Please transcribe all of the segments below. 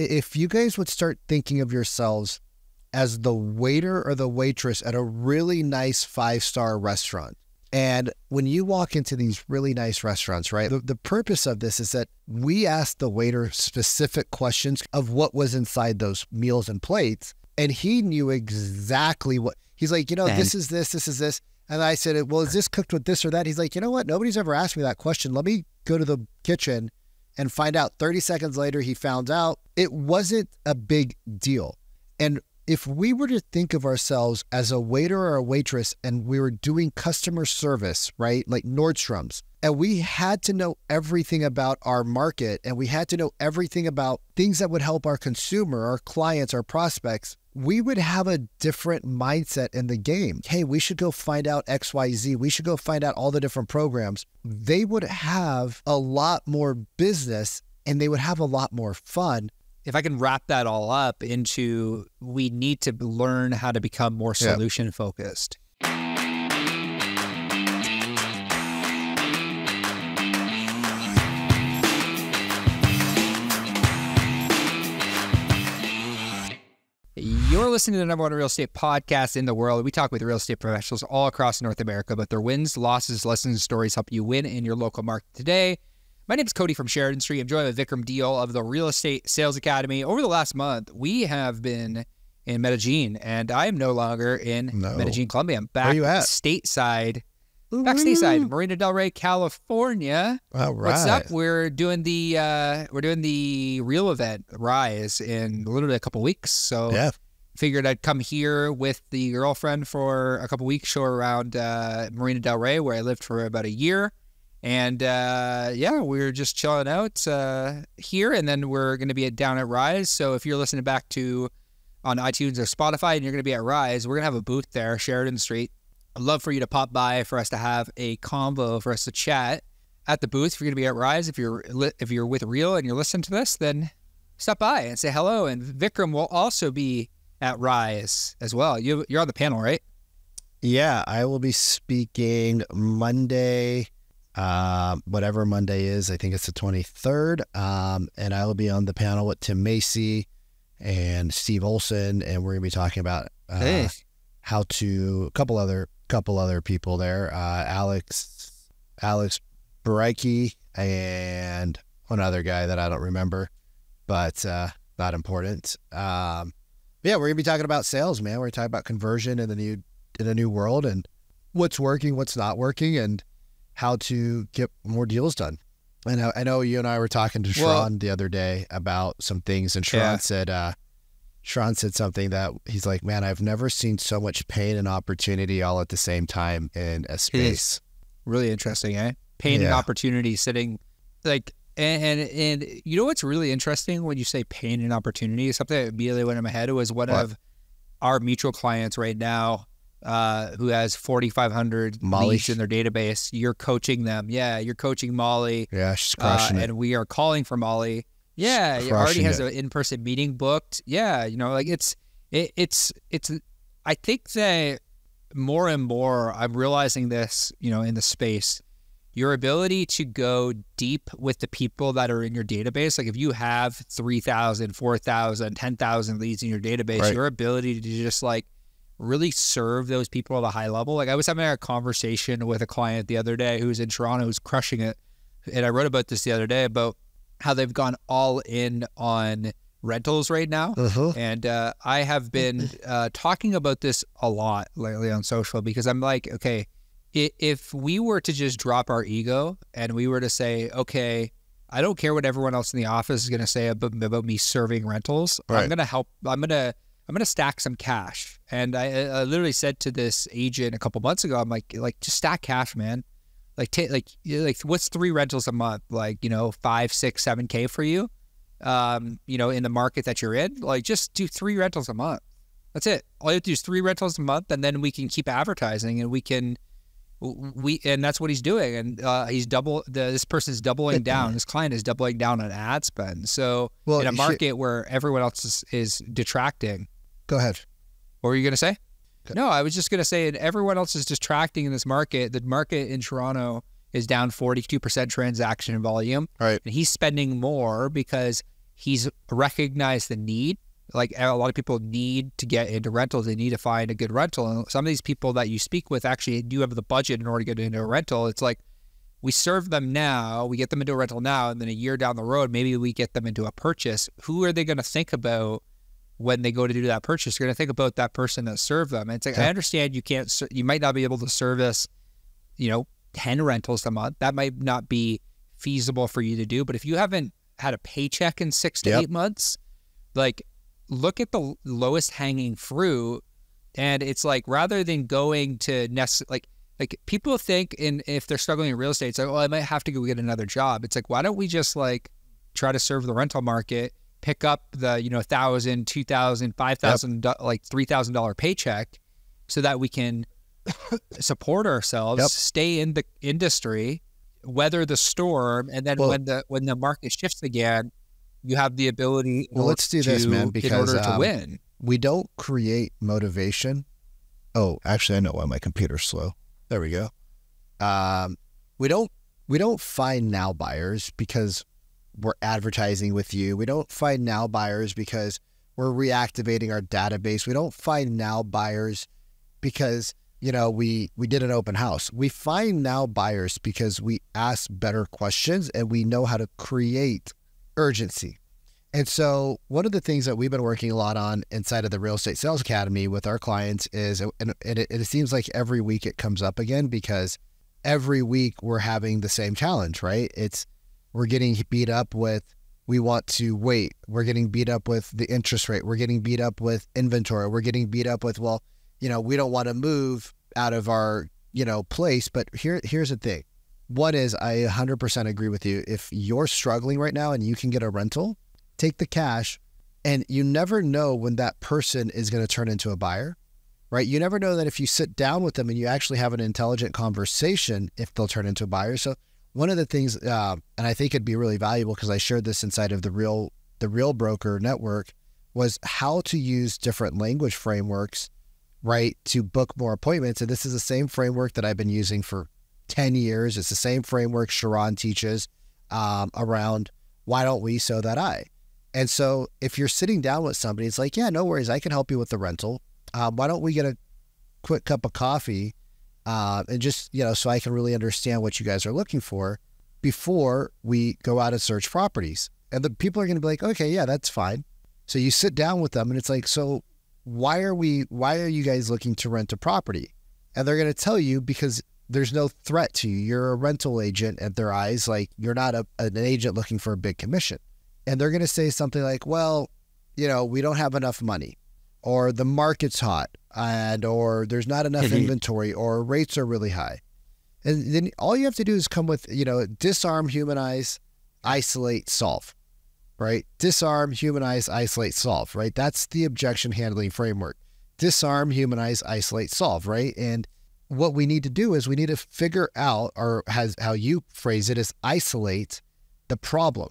if you guys would start thinking of yourselves as the waiter or the waitress at a really nice 5-star restaurant. And when you walk into these really nice restaurants, right, the purpose of this is that we ask the waiter specific questions of what was inside those meals and plates. And he knew exactly what, he's like, this is this, this is this. And I said, well, is this cooked with this or that? He's like, you know what? Nobody's ever asked me that question. Let me go to the kitchen and find out. 30 seconds later, he found out it wasn't a big deal. And if we were to think of ourselves as a waiter or a waitress and we were doing customer service, right, like Nordstrom's, and we had to know everything about our market and we had to know everything about things that would help our consumer, our clients, our prospects, we would have a different mindset in the game. Hey, we should go find out XYZ. We should go find out all the different programs. They would have a lot more business and they would have a lot more fun. If I can wrap that all up into, we need to learn how to become more solution focused. You're listening to the #1 real estate podcast in the world. We talk with real estate professionals all across North America, but their wins, losses, lessons, and stories help you win in your local market today. My name is Cody from Sheridan Street. I'm joined by Vikram Deol of the Real Estate Sales Academy. Over the last month, we have been in Medellin, and I am no longer in Medellin, Colombia. I'm back stateside, Marina Del Rey, California. All right. What's up? We're doing the Real event, Rise, in literally a couple weeks. So figured I'd come here with the girlfriend for a couple weeks, show around Marina Del Rey, where I lived for about a year. And we're just chilling out here, and then we're going to be down at Rise. So if you're listening back on iTunes or Spotify and you're going to be at Rise, we're going to have a booth there, Sheridan Street. I'd love for you to pop by for us to have a convo, for us to chat at the booth. If you're going to be at Rise, if you're with Real and you're listening to this, then stop by and say hello. And Vikram will also be at Rise as well. You're on the panel, right? Yeah, I will be speaking Monday. Whatever Monday is, I think it's the 23rd. And I will be on the panel with Tim Macy and Steve Olson, and we're gonna be talking about how to a couple other people there, Alex Baricki and one other guy that I don't remember, but not important. We're gonna be talking about sales, man. We're gonna talk about conversion in a new world and what's working, what's not working, and how to get more deals done. And I know you and I were talking to Sharon the other day about some things, and Sharon said something that he's like, man, I've never seen so much pain and opportunity all at the same time in a space. Really interesting, eh? Pain and opportunity sitting like, and you know what's really interesting when you say pain and opportunity? Something that immediately went in my head was one of our mutual clients right now, who has 4,500 leads in their database. You're coaching them. Yeah, you're coaching Molly. Yeah, she's crushing it. And we are calling for Molly. Yeah, it already has an in-person meeting booked. Yeah, it's I think that more and more I'm realizing this, in the space, your ability to go deep with the people that are in your database. Like if you have 3,000, 4,000, 10,000 leads in your database, your ability to just really serve those people at a high level. Like I was having a conversation with a client the other day who's in Toronto, who's crushing it. And I wrote about this the other day about how they've gone all in on rentals right now. And I have been talking about this a lot lately on social, because I'm like, okay, if we were to just drop our ego and we were to say, okay, I don't care what everyone else in the office is going to say about me serving rentals. I'm going to help. I'm going to stack some cash. And I literally said to this agent a couple months ago, I'm like, just stack cash, man. What's 3 rentals a month? 5, 6, 7K for you, in the market that you're in, just do 3 rentals a month. That's it. All you have to do is 3 rentals a month, and then we can keep advertising, and and that's what he's doing. And this person's doubling down. This client is doubling down on ad spend. So in a market where everyone else is detracting. Go ahead. What were you going to say? No, I was just going to say, and everyone else is detracting in this market. The market in Toronto is down 42% transaction volume. Right. And he's spending more because he's recognized the need. Like a lot of people need to get into rentals. They need to find a good rental. And some of these people that you speak with actually do have the budget in order to get into a rental. It's like we serve them now, we get them into a rental now, and then a year down the road, maybe we get them into a purchase. Who are they going to think about when they go to do that purchase? They're going to think about that person that served them. And it's like, I understand you might not be able to service, 10 rentals a month. That might not be feasible for you to do. But if you haven't had a paycheck in 6 to 8 months, like, look at the lowest hanging fruit. And it's like, rather than going to like people think if they're struggling in real estate, it's like, I might have to go get another job. It's like, why don't we just like try to serve the rental market, pick up the, $1,000, $2,000, $5,000, like $3,000 paycheck so that we can support ourselves, stay in the industry, weather the storm. And then when the market shifts again, you have the ability let's do this, man, because in order to win. We don't create motivation. Oh, actually, I know why my computer's slow. There we go. We don't find now buyers because we're advertising with you. We don't find now buyers because we're reactivating our database. We don't find now buyers because, we did an open house. We find now buyers because we ask better questions and we know how to create urgency. And so one of the things that we've been working a lot on inside of the Real Estate Sales Academy with our clients is, and it seems like every week it comes up again, because every week we're having the same challenge, right? We're getting beat up with, we want to wait. We're getting beat up with the interest rate. We're getting beat up with inventory. We're getting beat up with, we don't want to move out of our, place. But here's the thing. One is, I 100% agree with you. If you're struggling right now and you can get a rental, take the cash, and you never know when that person is going to turn into a buyer, right? You never know that if you sit down with them and you actually have an intelligent conversation, if they'll turn into a buyer. So one of the things, and I think it'd be really valuable because I shared this inside of the Real Broker Network, was how to use different language frameworks, right, to book more appointments. And this is the same framework that I've been using for 10 years. It's the same framework Sharon teaches around why don't we so that I. And so if you're sitting down with somebody, it's like, yeah, no worries, I can help you with the rental. Why don't we get a quick cup of coffee and just, so I can really understand what you guys are looking for before we go out and search properties. And the people are going to be like, okay, yeah, that's fine. So you sit down with them and it's like, so why are you guys looking to rent a property? And they're going to tell you, because there's no threat to you. You're a rental agent at their eyes. Like, you're not an agent looking for a big commission. And they're going to say something like, well, we don't have enough money, or the market's hot, or there's not enough inventory, or rates are really high. And then all you have to do is come with, disarm, humanize, isolate, solve, right? Disarm, humanize, isolate, solve, right? That's the objection handling framework. Disarm, humanize, isolate, solve, right? And what we need to do is we need to figure out, or how you phrase it is, isolate the problem.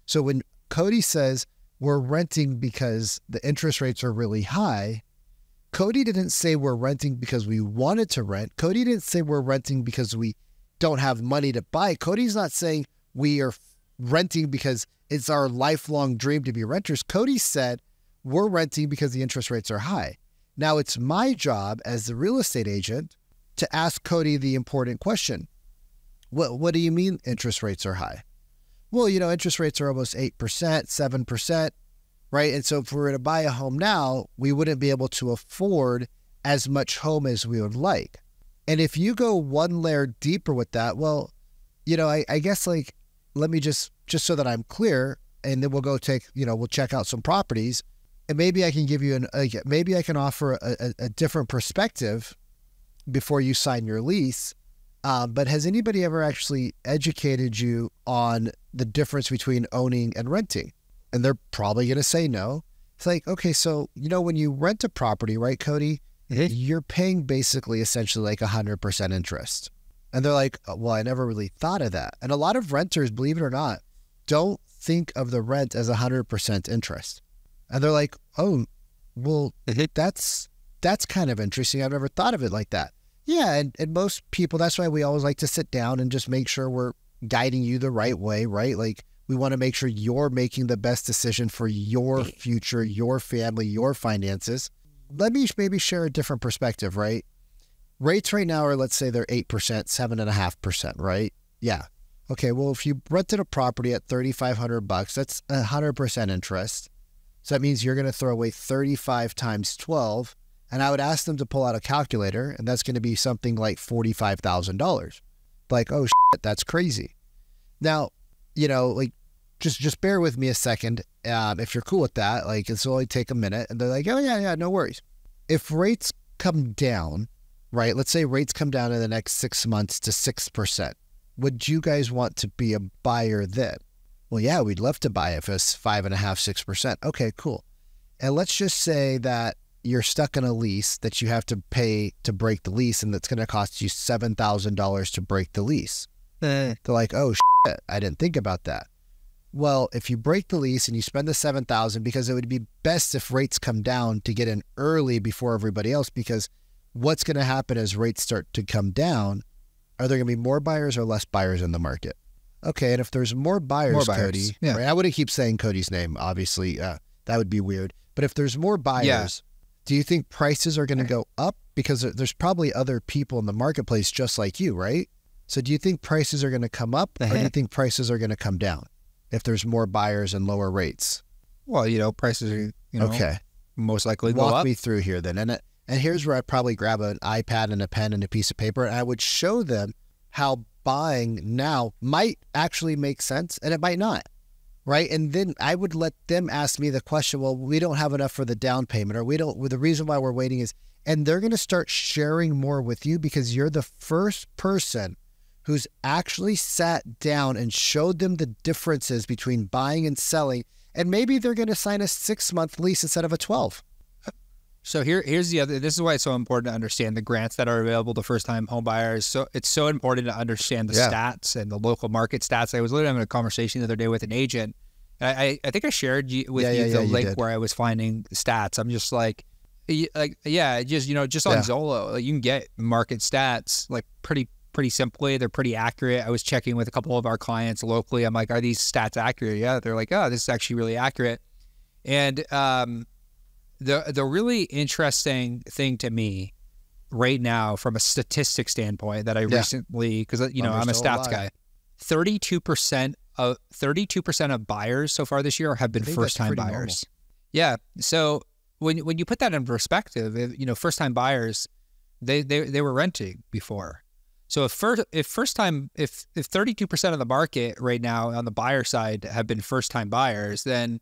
So when Cody says we're renting because the interest rates are really high, Cody didn't say we're renting because we wanted to rent. Cody didn't say we're renting because we don't have money to buy. Cody's not saying we are renting because it's our lifelong dream to be renters. Cody said we're renting because the interest rates are high. Now it's my job as the real estate agent to ask Cody the important question. What do you mean interest rates are high? Well, interest rates are almost 8%, 7%, right? And so if we were to buy a home now, we wouldn't be able to afford as much home as we would like. And if you go one layer deeper with that, well, I guess, like, let me just so that I'm clear, and then we'll go we'll check out some properties, and maybe I can give you maybe I can offer a different perspective before you sign your lease. But has anybody ever actually educated you on the difference between owning and renting? And they're probably going to say no. It's like, okay, so, when you rent a property, right, Cody, you're paying basically essentially like 100% interest. And they're like, well, I never really thought of that. And a lot of renters, believe it or not, don't think of the rent as 100% interest. And they're like, oh, well, that's kind of interesting. I've never thought of it like that. Yeah, and most people, that's why we always like to sit down and just make sure we're guiding you the right way, right? Like, We want to make sure you're making the best decision for your future, your family, your finances. Let me maybe share a different perspective, right? Rates right now are, let's say they're 8%, 7.5%, right? Yeah. Okay, well, if you rented a property at $3,500, that's 100% interest. So that means you're going to throw away 35 times 12. And I would ask them to pull out a calculator, and that's going to be something like $45,000. Like, oh, shit, that's crazy. Now, you know, like, just bear with me a second. If you're cool with that, like, it's only take a minute. And they're like, oh, yeah, no worries. If rates come down, right, let's say rates come down in the next 6 months to 6%. Would you guys want to be a buyer then? Well, yeah, we'd love to buy it if it's 5.5%, 6%. Okay, cool. And let's just say that you're stuck in a lease that you have to pay to break the lease, and that's going to cost you $7,000 to break the lease. They're like, oh, shit, I didn't think about that. Well, if you break the lease and you spend the $7,000, because it would be best if rates come down to get in early before everybody else, because what's going to happen as rates start to come down, are there going to be more buyers or less buyers in the market? Okay, and if there's more buyers, Cody, yeah. Right, I wouldn't keep saying Cody's name, obviously. That would be weird. But if there's more buyers, do you think prices are going to go up? Because there's probably other people in the marketplace just like you, right? So do you think prices are going to come up, or do you think prices are going to come down if there's more buyers and lower rates? Well, you know, prices are, okay, most likely go up. Walk me through here then. And here's where I'd probably grab an iPad and a pen and a piece of paper, and I would show them how buying now might actually make sense, and it might not, right? And then I would let them ask me the question, well, we don't have enough for the down payment, or the reason why we're waiting is, and they're going to start sharing more with you because you're the first person who's actually sat down and showed them the differences between buying and selling, and maybe they're going to sign a 6-month lease instead of a 12. So here's the other, this is why it's so important to understand the grants that are available to first-time home buyers. So it's so important to understand the stats and the local market stats. I was literally having a conversation the other day with an agent. I think I shared with you the link where I was finding stats. I'm just like, just on Zillow, like, you can get market stats like pretty simply. They're pretty accurate. I was checking with a couple of our clients locally. I'm like, are these stats accurate? Yeah. They're like, oh, this is actually really accurate. And, the really interesting thing to me right now from a statistic standpoint that I recently, because I'm a stats guy, 32% of buyers so far this year have been first-time buyers. Normal. Yeah. So when you put that in perspective, first-time buyers, they were renting before. So if 32% of the market right now on the buyer side have been first-time buyers, then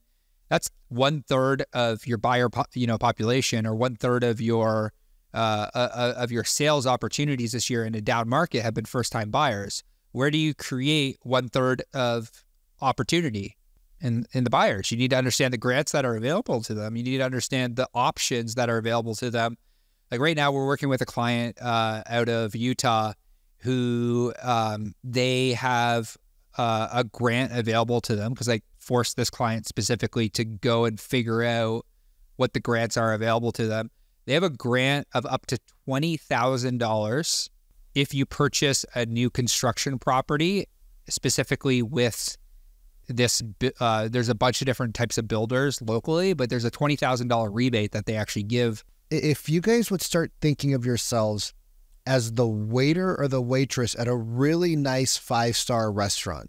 that's 1/3 of your buyer, population, or 1/3 of your sales opportunities this year in a down market have been first-time buyers. Where do you create 1/3 of opportunity in the buyers? You need to understand the grants that are available to them. You need to understand the options that are available to them. Like right now, we're working with a client out of Utah who they have a grant available to them because I forced this client specifically to go and figure out what the grants are available to them. They have a grant of up to $20,000 if you purchase a new construction property, specifically with this. There's a bunch of different types of builders locally, but there's a $20,000 rebate that they actually give. If you guys would start thinking of yourselves as the waiter or the waitress at a really nice 5-star restaurant,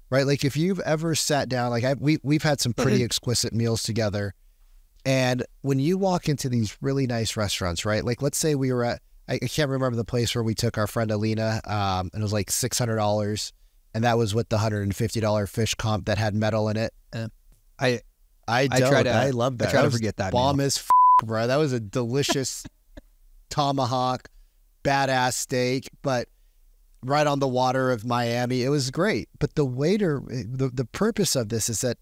right? Like if you've ever sat down, like we've had some pretty exquisite meals together. And when you walk into these really nice restaurants, right? Like let's say we were at, I can't remember the place where we took our friend Alina, and it was like $600. And that was with the $150 fish comp that had metal in it. I love that. I try to forget that bomb meal. As bro. That was a delicious tomahawk, badass steak, but right on the water of Miami. It was great. But the waiter, the purpose of this is that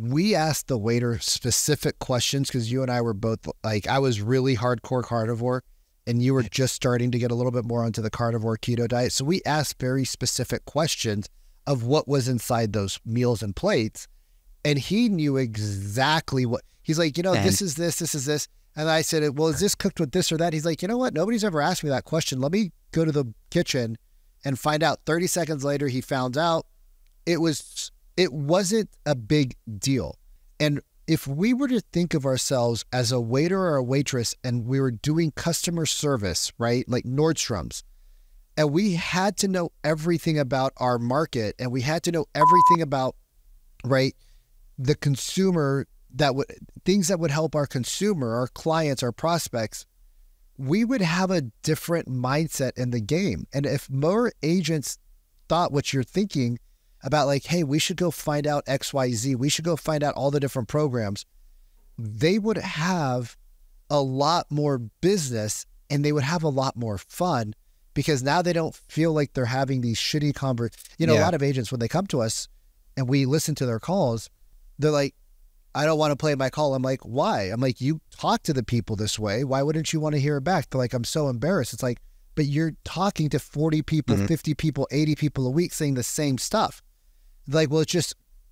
we asked the waiter specific questions because you and I were both like, I was really hardcore carnivore and you were just starting to get a little bit more onto the carnivore keto diet. So we asked very specific questions of what was inside those meals and plates. And he knew exactly what, he's like, this is this, this is this. And I said, well, is this cooked with this or that? He's like, you know what? Nobody's ever asked me that question. Let me go to the kitchen and find out. 30 seconds later, he found out it was it wasn't a big deal. And if we were to think of ourselves as a waiter or a waitress and we were doing customer service, right? Like Nordstrom's, and we had to know everything about our market and we had to know everything about, right, the consumer, things that would help our consumer, our clients, our prospects, we would have a different mindset in the game. And if more agents thought what you're thinking about, like, hey, we should go find out XYZ, we should go find out all the different programs, they would have a lot more business and they would have a lot more fun, because now they don't feel like they're having these shitty a lot of agents, when they come to us and we listen to their calls, they're like, I don't want to play my call. I'm like, why? I'm like, you talk to the people this way. Why wouldn't you want to hear it back? They're like, I'm so embarrassed. It's like, but you're talking to 40 people, 50 people, 80 people a week saying the same stuff. Like, well,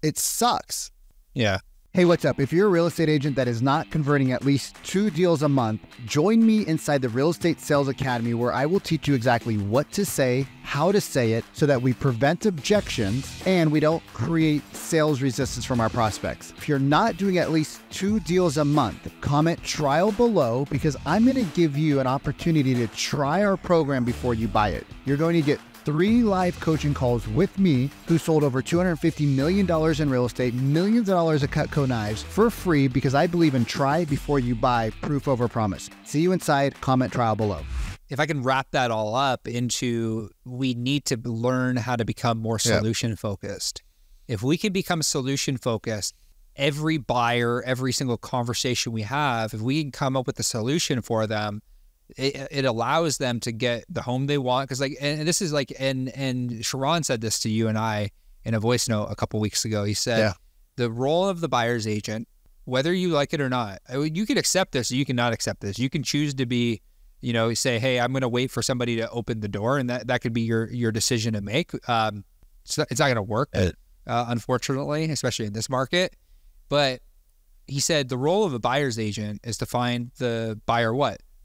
it sucks. Yeah. Hey, what's up? If you're a real estate agent that is not converting at least 2 deals a month, join me inside the Real Estate Sales Academy, where I will teach you exactly what to say, how to say it, so that we prevent objections and we don't create sales resistance from our prospects. If you're not doing at least 2 deals a month, comment trial below, because I'm going to give you an opportunity to try our program before you buy it. You're going to get 3 live coaching calls with me, who sold over $250 million in real estate, millions of dollars of Cutco knives, for free, because I believe in try before you buy, proof over promise. See you inside, comment trial below. If I can wrap that all up into, we need to learn how to become more solution focused. If we can become solution focused, every buyer, every single conversation we have, if we can come up with a solution for them, it allows them to get the home they want. Because and this is like, and Sharon said this to you and I in a voice note a couple weeks ago. He said, the role of the buyer's agent, whether you like it or not, you can accept this or you cannot accept this. You can choose to be, say, hey, I'm going to wait for somebody to open the door, and that could be your decision to make. It's not going to work, unfortunately, especially in this market. But he said the role of a buyer's agent is to find the buyer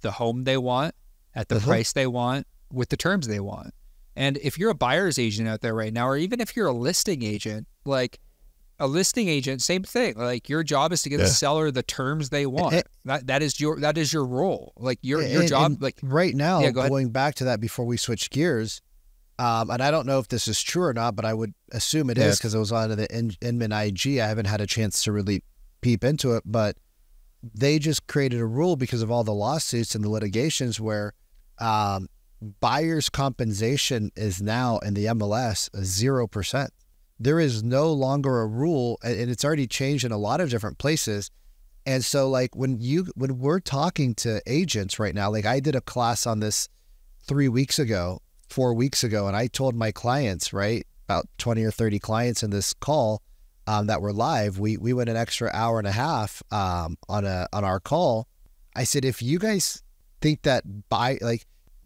the home they want at the price they want with the terms they want. And if you're a buyer's agent out there right now, or even if you're a listing agent, like a listing agent, same thing. Like, your job is to get the seller the terms they want. That is your role. Like your job. And like right now, going back to that before we switch gears, and I don't know if this is true or not, but I would assume it is, because it was on the Inman IG. I haven't had a chance to really peep into it, but they just created a rule because of all the lawsuits and the litigations where buyer's compensation is now in the MLS 0%. There is no longer a rule, and it's already changed in a lot of different places. And so, like, when we're talking to agents right now, like, I did a class on this 4 weeks ago, and I told my clients, right, about 20 or 30 clients in this call, that were live, we went an extra hour and a half on our call. I said, if you guys think that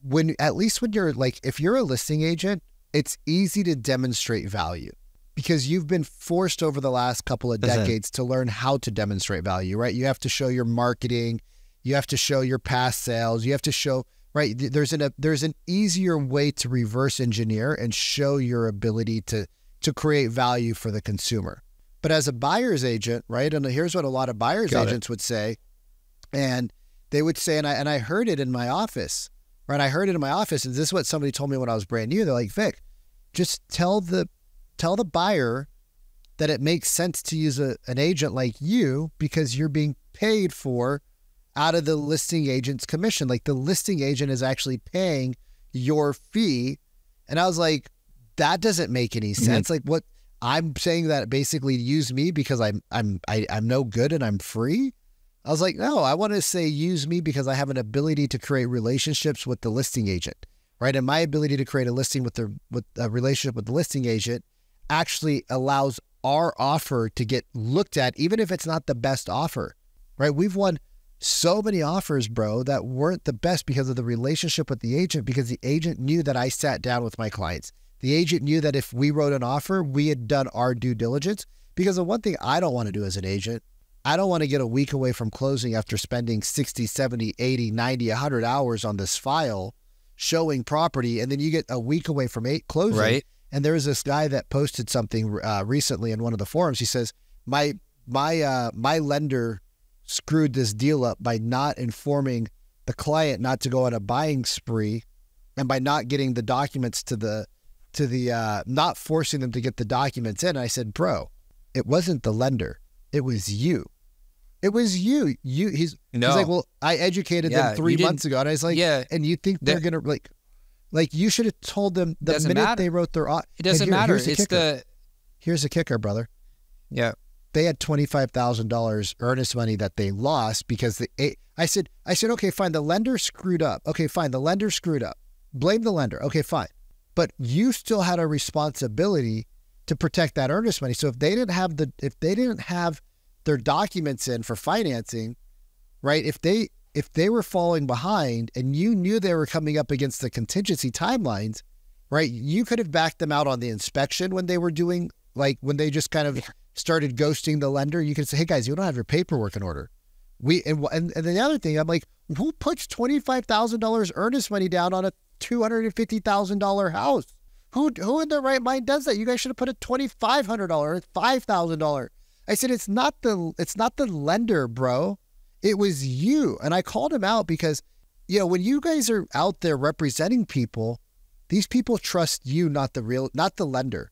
if you're a listing agent, it's easy to demonstrate value, because you've been forced over the last couple of decades to learn how to demonstrate value, right? You have to show your marketing, you have to show your past sales, you have to show, right? There's an easier way to reverse engineer and show your ability to create value for the consumer. But as a buyer's agent, right, and here's what a lot of buyer's agents would say, and they would say, and I heard it in my office, right? I heard it in my office, and this is what somebody told me when I was brand new. They're like, Vic, just tell the buyer that it makes sense to use an agent like you, because you're being paid for out of the listing agent's commission. Like, the listing agent is actually paying your fee. And I was like, that doesn't make any sense. Like, what? I'm saying that basically use me because I'm no good and I'm free. I was like, no, I want to say use me because I have an ability to create relationships with the listing agent, right? And my ability to create a listing with a relationship with the listing agent actually allows our offer to get looked at, even if it's not the best offer, right? We've won so many offers, bro, that weren't the best because of the relationship with the agent, because the agent knew that I sat down with my clients. The agent knew that if we wrote an offer, we had done our due diligence. Because the one thing I don't want to do as an agent, I don't want to get a week away from closing after spending 60, 70, 80, 90, 100 hours on this file showing property, and then you get a week away from closing, right, And there was this guy that posted something recently in one of the forums. He says, my lender screwed this deal up by not informing the client not to go on a buying spree, and by not getting the documents not forcing them to get the documents in. And I said, bro, it wasn't the lender. It was you. It was you. He's like, well, I educated them 3 months ago. And I was like, and you think they're going to like you should have told them the minute they wrote their, it doesn't matter. Here's the kicker, brother. Yeah. They had $25,000 earnest money that they lost because I said, okay, fine. The lender screwed up. Okay, fine. The lender screwed up. Blame the lender. Okay, fine. But you still had a responsibility to protect that earnest money. So if they didn't have their documents in for financing, right? If they were falling behind and you knew they were coming up against the contingency timelines, right? You could have backed them out on the inspection when they were doing, like when they just kind of started ghosting the lender. You could say, hey guys, you don't have your paperwork in order. And the other thing, I'm like, who puts $25,000 earnest money down on a $250,000 house? Who in their right mind does that? You guys should have put a $2,500 or $5,000. I said, it's not the lender, bro. It was you. And I called him out because, when you guys are out there representing people, these people trust you, not the lender.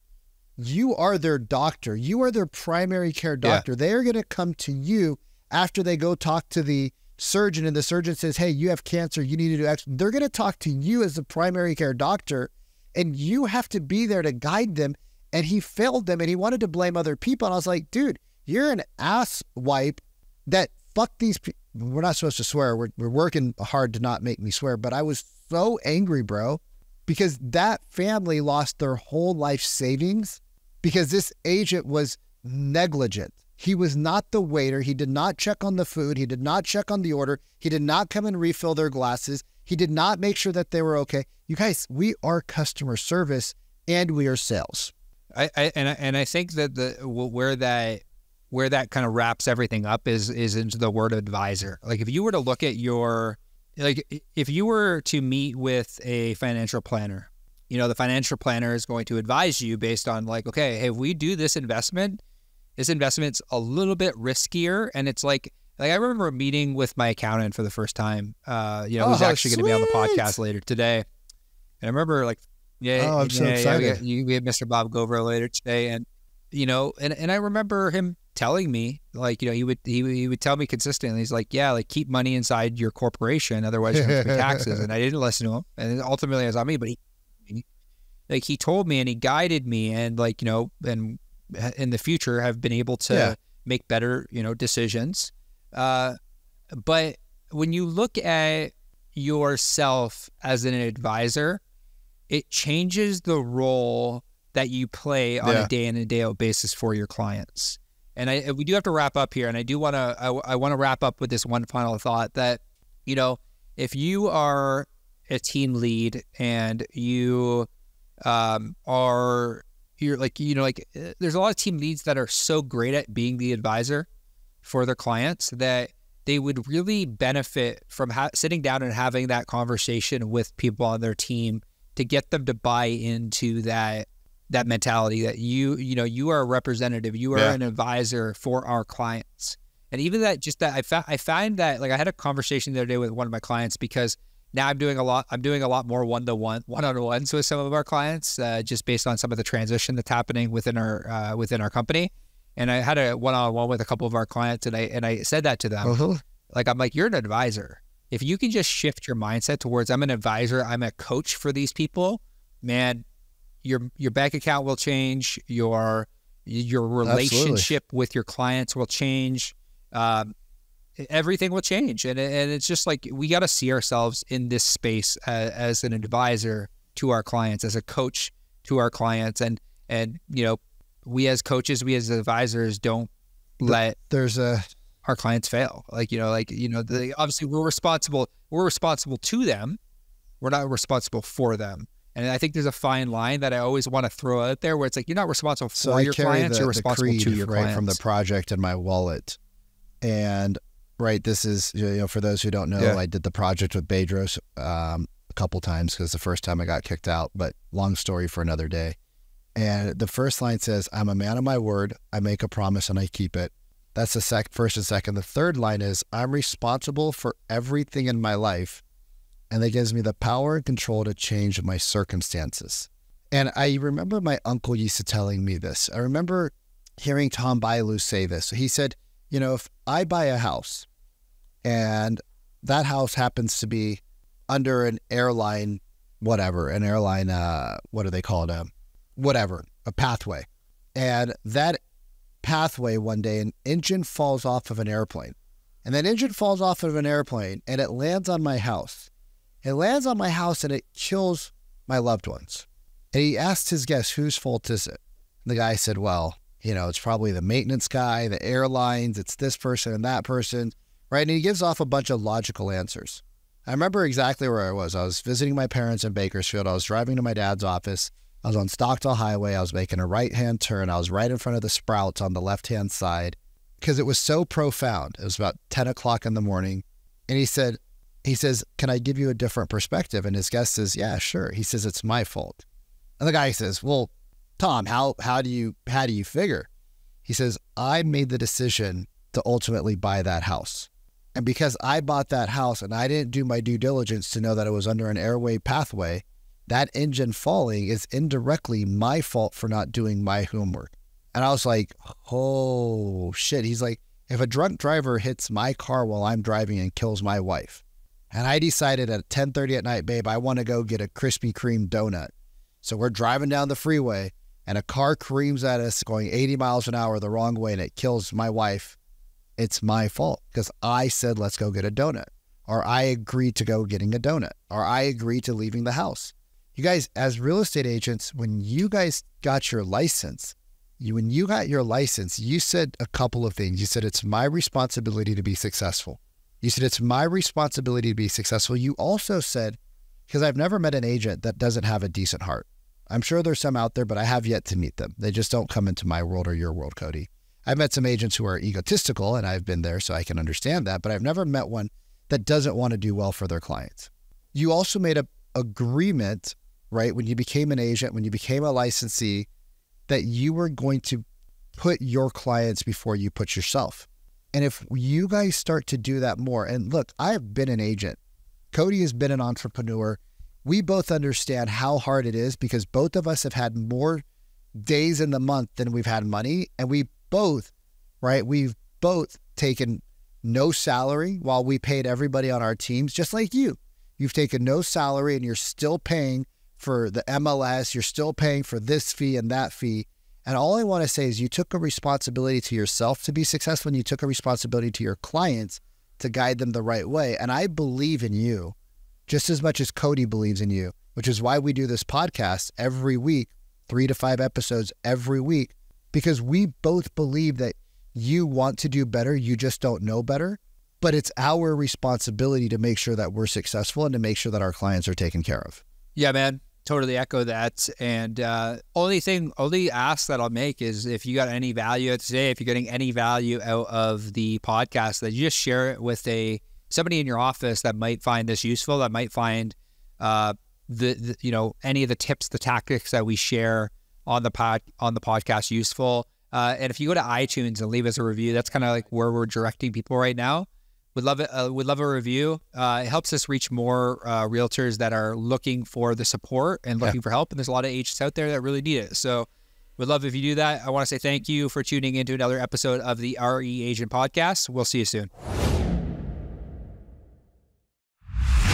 You are their doctor. You are their primary care doctor. Yeah. They are going to come to you after they go talk to the surgeon, and the surgeon says, hey, you have cancer. You need to do X. They're going to talk to you as the primary care doctor, and you have to be there to guide them. And he failed them, and he wanted to blame other people. And I was like, dude, you're an ass wipe that fuck these people. We're not supposed to swear. We're working hard to not make me swear. But I was so angry, bro, because that family lost their whole life savings because this agent was negligent. He was not the waiter. He did not check on the food. He did not check on the order. He did not come and refill their glasses. He did not make sure that they were okay. You guys, we are customer service and we are sales. I think that where that kind of wraps everything up is into the word advisor. Like if you were to look at if you were to meet with a financial planner, the financial planner is going to advise you based on like, okay, hey, if we do this investment's a little bit riskier. And it's like I remember meeting with my accountant for the first time, who's actually going to be on the podcast later today. And I remember like, I'm so excited. We had Mr. Bob Gover later today. And, and I remember him telling me like, he would tell me consistently, he's like, yeah, like keep money inside your corporation. Otherwise you're going to pay taxes. And I didn't listen to him. And ultimately it was on me, but he told me and he guided me and like, and in the future have been able to make better, decisions. But when you look at yourself as an advisor, it changes the role that you play on a day in and day out basis for your clients. And we do have to wrap up here. And I want to wrap up with this one final thought that, if you are a team lead and you there's a lot of team leads that are so great at being the advisor for their clients that they would really benefit from sitting down and having that conversation with people on their team to get them to buy into that mentality that you are a representative, you are an advisor for our clients. And even that, I find that like I had a conversation the other day with one of my clients because now I'm doing a lot more one-on-ones with some of our clients, just based on some of the transition that's happening within our company. And I had a one-on-one with a couple of our clients, and I said that to them. Like I'm like, you're an advisor. If you can just shift your mindset towards I'm an advisor, I'm a coach for these people, man, your bank account will change, your relationship with your clients will change. Everything will change. And it's just like, we got to see ourselves in this space as an advisor to our clients, as a coach to our clients. And we as coaches, we as advisors don't let our clients fail. Obviously we're responsible to them. We're not responsible for them. And I think there's a fine line that I always want to throw out there where it's like, you're not responsible for your clients, you're responsible to your clients. From the project in my wallet. And this is, for those who don't know, I did the project with Bedros a couple times because the first time I got kicked out, but long story for another day. And the first line says, I'm a man of my word. I make a promise and I keep it. That's the first and second. The third line is, I'm responsible for everything in my life. And that gives me the power and control to change my circumstances. And I remember my uncle used to telling me this. I remember hearing Tom Bilyeu say this. He said, you know, if I buy a house and that house happens to be under an airline, what do they call it? A pathway. And that pathway one day, an engine falls off of an airplane. And that engine falls off of an airplane and it lands on my house. It lands on my house and it kills my loved ones. And he asked his guest, whose fault is it? And the guy said, well, you know, it's probably the maintenance guy, the airlines, it's this person and that person, right? And he gives off a bunch of logical answers. I remember exactly where I was. I was visiting my parents in Bakersfield. I was driving to my dad's office. I was on Stockdale Highway. I was making a right-hand turn. I was right in front of the Sprouts on the left-hand side because it was so profound. It was about 10 o'clock in the morning. And he says, can I give you a different perspective? And his guest says, yeah, sure. He says, it's my fault. And the guy says, well, Tom, how do you figure? He says, I made the decision to ultimately buy that house. And because I bought that house and I didn't do my due diligence to know that it was under an airway pathway, that engine falling is indirectly my fault for not doing my homework. And I was like, oh shit. He's like, if a drunk driver hits my car while I'm driving and kills my wife, and I decided at 10:30 at night, babe, I want to go get a Krispy Kreme donut. So we're driving down the freeway and a car careens at us going 80 miles an hour the wrong way and it kills my wife. It's my fault because I said, let's go get a donut, or I agreed to go getting a donut, or I agreed to leaving the house. You guys, as real estate agents, when you guys got your license, you said a couple of things. You said, it's my responsibility to be successful. You said, it's my responsibility to be successful. You also said, because I've never met an agent that doesn't have a decent heart. I'm sure there's some out there, but I have yet to meet them. They just don't come into my world or your world, Cody. I've met some agents who are egotistical, and I've been there, so I can understand that, but I've never met one that doesn't want to do well for their clients. You also made an agreement, right, when you became an agent, when you became a licensee, that you were going to put your clients before you put yourself. And if you guys start to do that more, and look, I have been an agent. Cody has been an entrepreneur. We both understand how hard it is because both of us have had more days in the month than we've had money. And we've both taken no salary while we paid everybody on our teams, just like you. You've taken no salary and you're still paying for the MLS. You're still paying for this fee and that fee. And all I want to say is you took a responsibility to yourself to be successful, and you took a responsibility to your clients to guide them the right way. And I believe in you just as much as Cody believes in you, which is why we do this podcast every week, 3 to 5 episodes every week, because we both believe that you want to do better. You just don't know better, but it's our responsibility to make sure that we're successful and to make sure that our clients are taken care of. Yeah, man. Totally echo that. And only ask that I'll make is if you got any value today, if you're getting any value out of the podcast, that you just share it with somebody in your office that might find this useful, that might find any of the tips, the tactics that we share on the podcast useful. And if you go to iTunes and leave us a review, that's kind of like where we're directing people right now. Would love it. Would love a review. It helps us reach more realtors that are looking for the support and looking for help. And there's a lot of agents out there that really need it. So we'd love if you do that. I want to say thank you for tuning into another episode of the RE Agent Podcast. We'll see you soon.